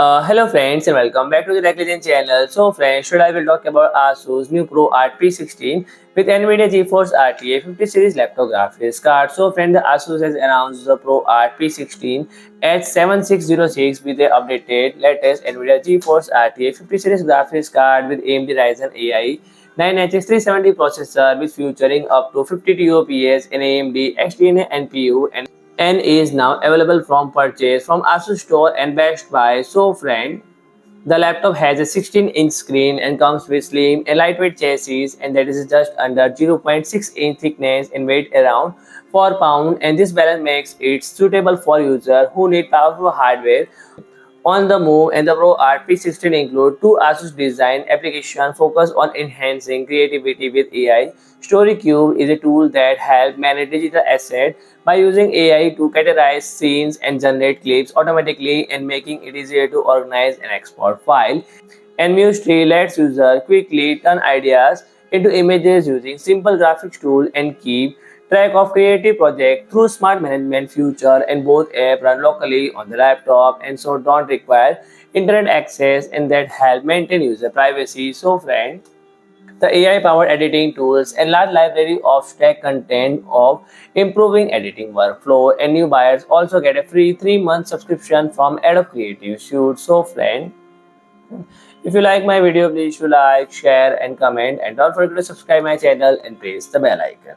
Hello friends and welcome back to the Tech Legend channel. So friends, today I will talk about ASUS new ProArt P16 with NVIDIA GeForce RTX 50 series laptop graphics card. So friends, the ASUS has announced the ProArt P16 H7606 with the updated latest NVIDIA GeForce RTX 50 series graphics card with AMD Ryzen AI 9HX 370 processor with featuring up to 50 TOPS in AMD XDNA NPU and is now available from purchase from ASUS Store and Best Buy. So friend, the laptop has a 16-inch screen and comes with slim and lightweight chassis, and that is just under 0.6-inch thickness and weight around 4 pounds, and this balance makes it suitable for users who need powerful hardware on the move. And the ProArt P16 include two ASUS-designed applications focused on enhancing creativity with AI. StoryCube is a tool that helps manage digital assets by using AI to categorize scenes and generate clips automatically and making it easier to organize and export files. And MuseTree lets users quickly turn ideas into images using simple graphics tools and keep track of creative projects through smart management feature, and both apps run locally on the laptop and so don't require internet access, and that help maintain user privacy. So friend, the AI-powered editing tools and large library of stack content of improving editing workflow, and new buyers also get a free 3-month subscription from Adobe Creative Suite. So friend, if you like my video, please like, share and comment, and don't forget to subscribe my channel and press the bell icon.